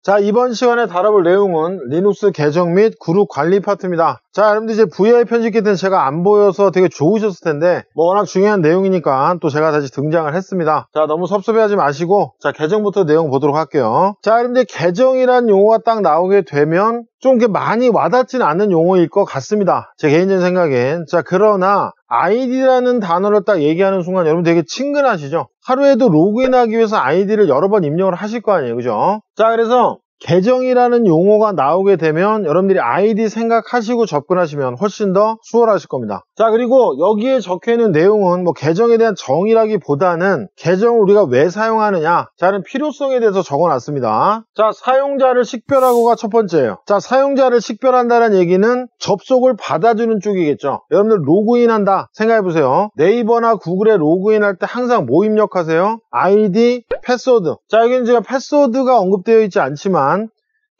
자, 이번 시간에 다뤄볼 내용은 리눅스 계정 및 그룹 관리 파트입니다. 자, 여러분들 이제 VI 편집기 때는 제가 안 보여서 되게 좋으셨을 텐데 워낙 중요한 내용이니까 또 제가 다시 등장을 했습니다. 자, 너무 섭섭해하지 마시고 자, 계정부터 내용 보도록 할게요. 자, 여러분들 계정이란 용어가 딱 나오게 되면 좀 이렇게 많이 와닿지는 않는 용어일 것 같습니다. 제 개인적인 생각엔. 자, 그러나 아이디라는 단어를 딱 얘기하는 순간 여러분 되게 친근하시죠? 하루에도 로그인하기 위해서 아이디를 여러 번 입력을 하실 거 아니에요, 그죠? 자, 그래서 계정이라는 용어가 나오게 되면 여러분들이 아이디 생각하시고 접근하시면 훨씬 더 수월하실 겁니다. 자, 그리고 여기에 적혀있는 내용은 뭐 계정에 대한 정의라기보다는 계정을 우리가 왜 사용하느냐, 자는 필요성에 대해서 적어놨습니다. 자, 사용자를 식별하고가 첫 번째예요. 자, 사용자를 식별한다는 얘기는 접속을 받아주는 쪽이겠죠. 여러분들 로그인한다 생각해보세요. 네이버나 구글에 로그인할 때 항상 뭐 입력하세요? 아이디, 패스워드. 자, 여기는 제가 패스워드가 언급되어 있지 않지만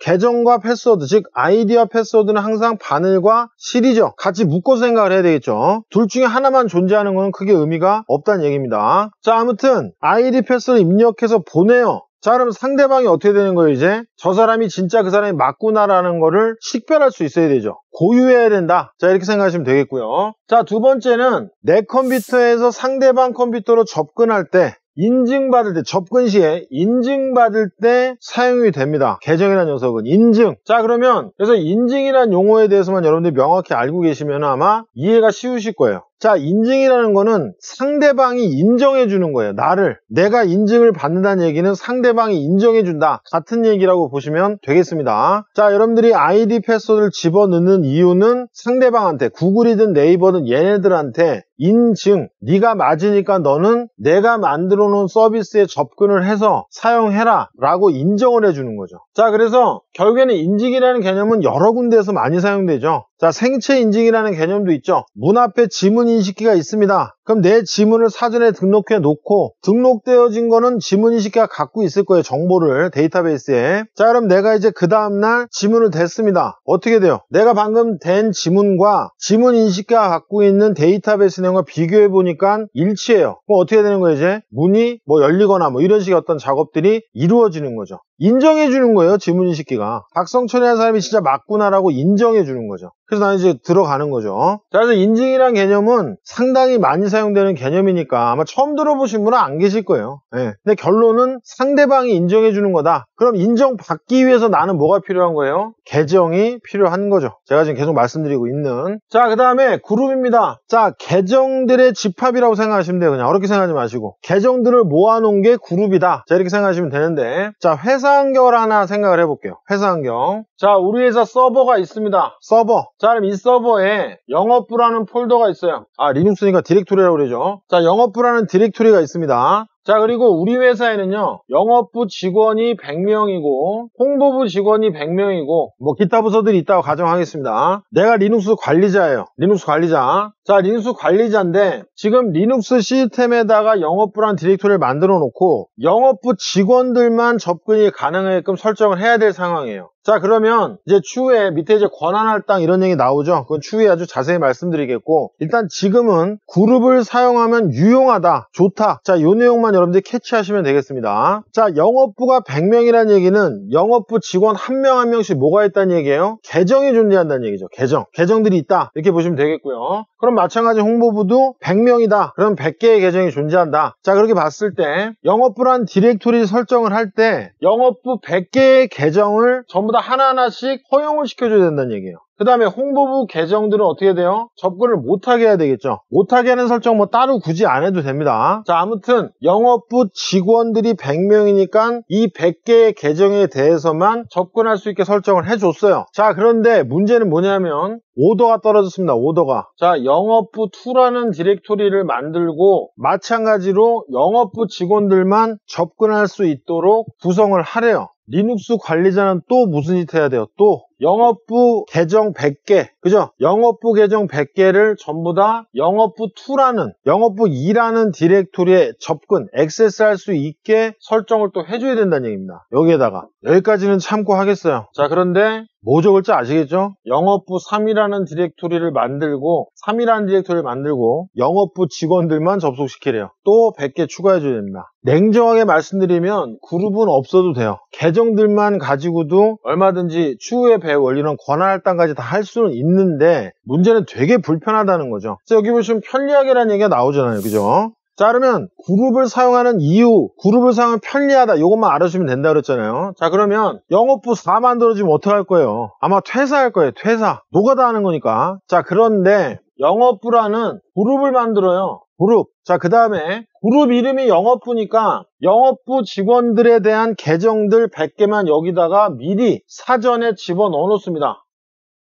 계정과 패스워드, 즉 아이디와 패스워드는 항상 바늘과 실이죠. 같이 묶어서 생각을 해야 되겠죠. 둘 중에 하나만 존재하는 건 크게 의미가 없다는 얘기입니다. 자, 아무튼 아이디 패스워드 입력해서 보내요. 자, 그럼 상대방이 어떻게 되는 거예요? 이제 저 사람이 진짜 그 사람이 맞구나라는 거를 식별할 수 있어야 되죠. 고유해야 된다. 자, 이렇게 생각하시면 되겠고요. 자, 두 번째는 내 컴퓨터에서 상대방 컴퓨터로 접근할 때, 인증받을 때, 접근 시에 인증받을 때 사용이 됩니다. 계정이라는 녀석은 인증. 자, 그러면 그래서 인증이라는 용어에 대해서만 여러분들이 명확히 알고 계시면 아마 이해가 쉬우실 거예요. 자, 인증이라는 거는 상대방이 인정해 주는 거예요. 나를. 내가 인증을 받는다는 얘기는 상대방이 인정해 준다. 같은 얘기라고 보시면 되겠습니다. 자, 여러분들이 아이디 패스워드를 집어넣는 이유는 상대방한테, 구글이든 네이버든 얘네들한테 인증, 네가 맞으니까 너는 내가 만들어 놓은 서비스에 접근을 해서 사용해라 라고 인정을 해주는 거죠. 자, 그래서 결국에는 인증이라는 개념은 여러 군데에서 많이 사용되죠. 자, 생체 인증이라는 개념도 있죠. 문 앞에 지문 인식기가 있습니다. 그럼 내 지문을 사전에 등록해 놓고 등록되어진 거는 지문 인식기가 갖고 있을 거예요. 정보를 데이터베이스에. 자, 그럼 내가 이제 그 다음날 지문을 댔습니다. 어떻게 돼요? 내가 방금 댄 지문과 지문 인식기가 갖고 있는 데이터베이스 내용과 비교해 보니까 일치해요. 그럼 어떻게 되는 거예요? 이제 문이 뭐 열리거나 뭐 이런 식의 어떤 작업들이 이루어지는 거죠. 인정해 주는 거예요. 지문 인식기가. 박성철이라는 사람이 진짜 맞구나라고 인정해 주는 거죠. 그래서 나는 이제 들어가는 거죠. 자, 그래서 인증이란 개념은 상당히 많이 사용되는 개념이니까 아마 처음 들어보신 분은 안 계실 거예요. 네. 근데 결론은 상대방이 인정해 주는 거다. 그럼 인정받기 위해서 나는 뭐가 필요한 거예요? 계정이 필요한 거죠. 제가 지금 계속 말씀드리고 있는. 자, 그 다음에 그룹입니다. 자, 계정들의 집합이라고 생각하시면 돼요. 그냥 어렵게 생각하지 마시고. 계정들을 모아놓은 게 그룹이다. 자, 이렇게 생각하시면 되는데. 자, 회사 환경을 하나 생각을 해볼게요. 회사 환경. 자, 우리 회사 서버가 있습니다. 서버. 자, 그럼 이 서버에 영업부라는 폴더가 있어요. 아, 리눅스니까 디렉토리라고 그러죠. 자, 영업부라는 디렉토리가 있습니다. 자, 그리고 우리 회사에는요, 영업부 직원이 100명이고 홍보부 직원이 100명이고 뭐 기타 부서들이 있다고 가정하겠습니다. 내가 리눅스 관리자예요. 리눅스 관리자. 자, 리눅스 관리자인데 지금 리눅스 시스템에다가 영업부라는 디렉토리를 만들어 놓고 영업부 직원들만 접근이 가능하게끔 설정을 해야 될 상황이에요. 자, 그러면 이제 추후에 밑에 이제 권한할당 이런 얘기 나오죠. 그건 추후에 아주 자세히 말씀드리겠고, 일단 지금은 그룹을 사용하면 유용하다, 좋다. 자, 요 내용만 여러분들이 캐치하시면 되겠습니다. 자, 영업부가 100명이라는 얘기는 영업부 직원 한 명 한 명씩 뭐가 있다는 얘기예요? 계정이 존재한다는 얘기죠. 계정들이 있다. 이렇게 보시면 되겠고요. 그럼 마찬가지 홍보부도 100명이다. 그럼 100개의 계정이 존재한다. 자, 그렇게 봤을 때 영업부란 디렉토리 설정을 할 때 영업부 100개의 계정을 전부 다 하나하나씩 허용을 시켜줘야 된다는 얘기예요. 그 다음에 홍보부 계정들은 어떻게 돼요? 접근을 못하게 해야 되겠죠. 못하게 하는 설정 뭐 따로 굳이 안 해도 됩니다. 자, 아무튼 영업부 직원들이 100명이니까 이 100개의 계정에 대해서만 접근할 수 있게 설정을 해줬어요. 자, 그런데 문제는 뭐냐면 오더가 떨어졌습니다. 오더가. 자, 영업부 2라는 디렉토리를 만들고 마찬가지로 영업부 직원들만 접근할 수 있도록 구성을 하래요. 리눅스 관리자는 또 무슨 짓 해야 돼요? 또 영업부 계정 100개, 그죠? 영업부 계정 100개를 전부 다 영업부 2라는, 영업부 2라는 디렉토리에 접근, 액세스할 수 있게 설정을 또 해줘야 된다는 얘기입니다. 여기에다가. 여기까지는 참고하겠어요. 자, 그런데 뭐 적을지 아시겠죠? 영업부 3이라는 디렉토리를 만들고 3이라는 디렉토리를 만들고 영업부 직원들만 접속시키래요. 또 100개 추가해줘야 됩니다. 냉정하게 말씀드리면 그룹은 없어도 돼요. 계정들만 가지고도 얼마든지 추후에 배울 원리는 권한 할당까지 다 할 수는 있는데 문제는 되게 불편하다는 거죠. 그래서 여기 보시면 편리하게라는 얘기가 나오잖아요. 그죠? 자, 그러면 그룹을 사용하는 이유, 그룹을 사용하면 편리하다, 이것만 알아주시면 된다 그랬잖아요. 자, 그러면 영업부 4 만들어지면 어떡할 거예요? 아마 퇴사할 거예요. 퇴사. 노가다 하는 거니까. 자, 그런데 영업부라는 그룹을 만들어요. 그룹. 자, 그 다음에 그룹 이름이 영업부니까 영업부 직원들에 대한 계정들 100개만 여기다가 미리 사전에 집어넣어 놓습니다.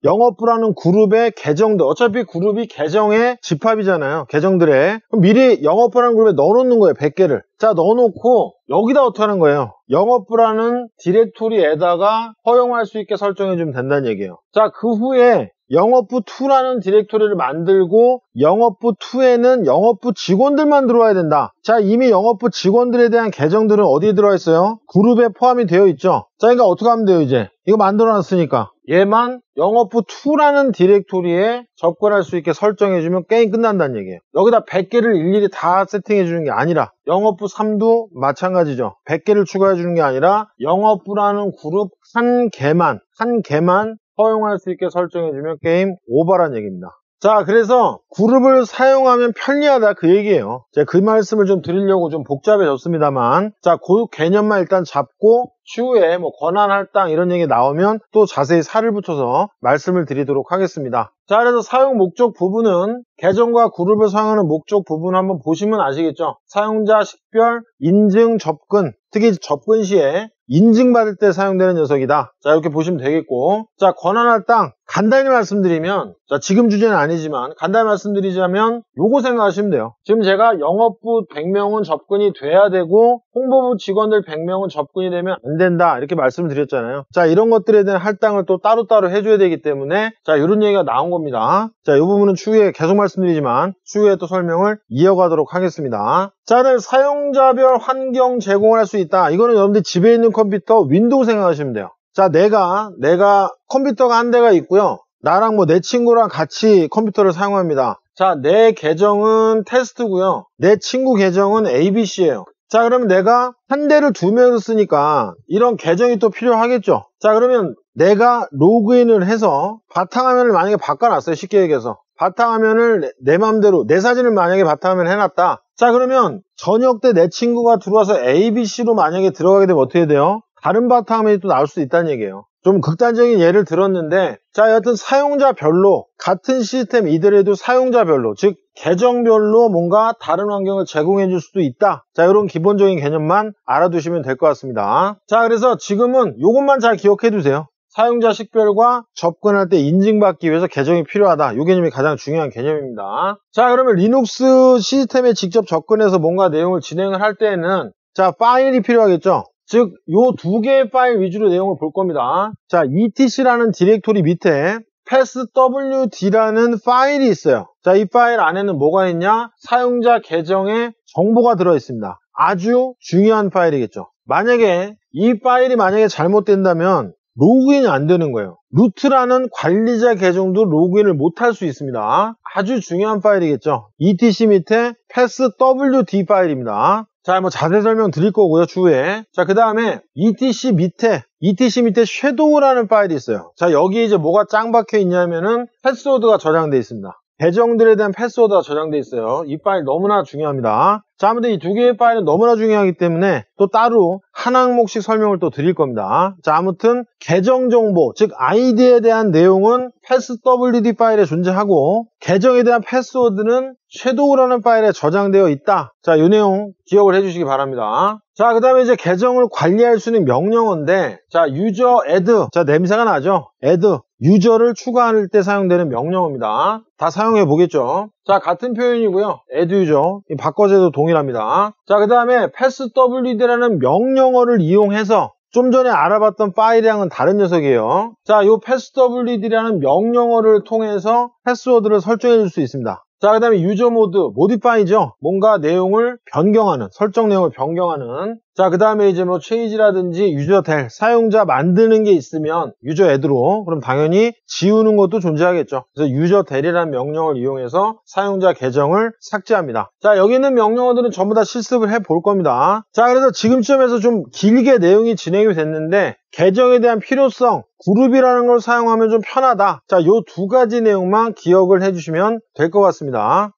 영업부라는 그룹의 계정들, 어차피 그룹이 계정의 집합이잖아요. 계정들에. 그럼 미리 영업부라는 그룹에 넣어놓는 거예요. 100개를. 자, 넣어놓고 여기다 어떻게 하는 거예요? 영업부라는 디렉토리에다가 허용할 수 있게 설정해주면 된다는 얘기예요. 자, 그 후에 영업부2라는 디렉토리를 만들고 영업부2에는 영업부 직원들만 들어와야 된다. 자, 이미 영업부 직원들에 대한 계정들은 어디에 들어와 있어요? 그룹에 포함이 되어 있죠. 자, 그러니까 어떻게 하면 돼요, 이제? 이거 만들어놨으니까. 얘만 영업부2라는 디렉토리에 접근할 수 있게 설정해주면 게임 끝난다는 얘기예요. 여기다 100개를 일일이 다 세팅해주는 게 아니라 영업부3도 마찬가지죠. 100개를 추가해주는 게 아니라 영업부라는 그룹 한 개만 허용할 수 있게 설정해주면 게임 오버란 얘기입니다. 자, 그래서 그룹을 사용하면 편리하다 그 얘기예요. 제가 그 말씀을 좀 드리려고 좀 복잡해졌습니다만, 자, 그 개념만 일단 잡고 추후에 뭐 권한 할당 이런 얘기 나오면 또 자세히 살을 붙여서 말씀을 드리도록 하겠습니다. 자, 그래서 사용 목적 부분은 계정과 그룹을 사용하는 목적 부분 한번 보시면 아시겠죠? 사용자 식별, 인증, 접근, 특히 접근 시에 인증받을 때 사용되는 녀석이다. 자, 이렇게 보시면 되겠고, 자, 권한 할당 간단히 말씀드리면, 자, 지금 주제는 아니지만 간단히 말씀드리자면 요거 생각하시면 돼요. 지금 제가 영업부 100명은 접근이 돼야 되고 홍보부 직원들 100명은 접근이 되면 안 된다 이렇게 말씀을 드렸잖아요. 자, 이런 것들에 대한 할당을 또 따로따로 해줘야 되기 때문에 자, 이런 얘기가 나온 겁니다. 자, 이 부분은 추후에 계속 말씀드리지만 추후에 또 설명을 이어가도록 하겠습니다. 자, 사용자별 환경 제공을 할 수 있다. 이거는 여러분들 집에 있는 컴퓨터 윈도우 생각하시면 돼요. 자, 내가 컴퓨터가 한 대가 있고요. 나랑 뭐 내 친구랑 같이 컴퓨터를 사용합니다. 자, 내 계정은 테스트고요. 내 친구 계정은 ABC예요. 자, 그러면 내가 한 대를 두 명을 쓰니까 이런 계정이 또 필요하겠죠. 자, 그러면 내가 로그인을 해서 바탕화면을 만약에 바꿔놨어요. 쉽게 얘기해서. 바탕화면을 내 맘대로 내 사진을 만약에 바탕화면에 해놨다. 자, 그러면 저녁 때 내 친구가 들어와서 ABC로 만약에 들어가게 되면 어떻게 돼요? 다른 바탕화면이 또 나올 수 있다는 얘기예요. 좀 극단적인 예를 들었는데, 자, 여하튼 사용자별로 같은 시스템이더라도 사용자별로, 즉 계정별로 뭔가 다른 환경을 제공해 줄 수도 있다. 자, 이런 기본적인 개념만 알아두시면 될 것 같습니다. 자, 그래서 지금은 이것만 잘 기억해 두세요. 사용자 식별과 접근할 때 인증받기 위해서 계정이 필요하다. 이 개념이 가장 중요한 개념입니다. 자, 그러면 리눅스 시스템에 직접 접근해서 뭔가 내용을 진행을 할 때에는 자, 파일이 필요하겠죠. 즉, 요 두 개의 파일 위주로 내용을 볼 겁니다. 자, etc라는 디렉토리 밑에 passwd라는 파일이 있어요. 자, 이 파일 안에는 뭐가 있냐? 사용자 계정의 정보가 들어있습니다. 아주 중요한 파일이겠죠. 만약에 이 파일이 잘못된다면 로그인이 안 되는 거예요. 루트라는 관리자 계정도 로그인을 못할 수 있습니다. 아주 중요한 파일이겠죠. etc 밑에 passwd 파일입니다. 자, 뭐 자세히 설명 드릴 거고요, 추후에. 자, 그 다음에 etc 밑에 섀도우라는 파일이 있어요. 자, 여기에 이제 뭐가 짱 박혀 있냐면은 패스워드가 저장되어 있습니다. 계정들에 대한 패스워드가 저장되어 있어요. 이 파일 너무나 중요합니다. 자, 아무튼 이 두 개의 파일은 너무나 중요하기 때문에 또 따로 한 항목씩 설명을 또 드릴 겁니다. 자, 아무튼 계정 정보, 즉 아이디에 대한 내용은 passwd 파일에 존재하고 계정에 대한 패스워드는 섀도우라는 파일에 저장되어 있다. 자, 이 내용 기억을 해주시기 바랍니다. 자, 그 다음에 이제 계정을 관리할 수 있는 명령어인데, 자, 유저 add, 자, 냄새가 나죠? add, 유저를 추가할 때 사용되는 명령어입니다. 다 사용해 보겠죠? 자, 같은 표현이고요. add 유저, 바꿔줘도 동일합니다. 자, 그 다음에 passwd라는 명령어를 이용해서 좀 전에 알아봤던 파일이랑은 다른 녀석이에요. 자, 이 passwd라는 명령어를 통해서 패스워드를 설정해 줄 수 있습니다. 자, 그 다음에 유저 모드, 모디파이죠. 뭔가 내용을 변경하는, 설정 내용을 변경하는. 자, 그 다음에 이제 뭐 change라든지 유저될, 사용자 만드는 게 있으면 유저 애드로, 그럼 당연히 지우는 것도 존재하겠죠. 그래서 유저del이라는 명령을 이용해서 사용자 계정을 삭제합니다. 자, 여기 있는 명령어들은 전부 다 실습을 해볼 겁니다. 자, 그래서 지금쯤에서 좀 길게 내용이 진행이 됐는데 계정에 대한 필요성, 그룹이라는 걸 사용하면 좀 편하다. 자, 요 두 가지 내용만 기억을 해주시면 될 것 같습니다.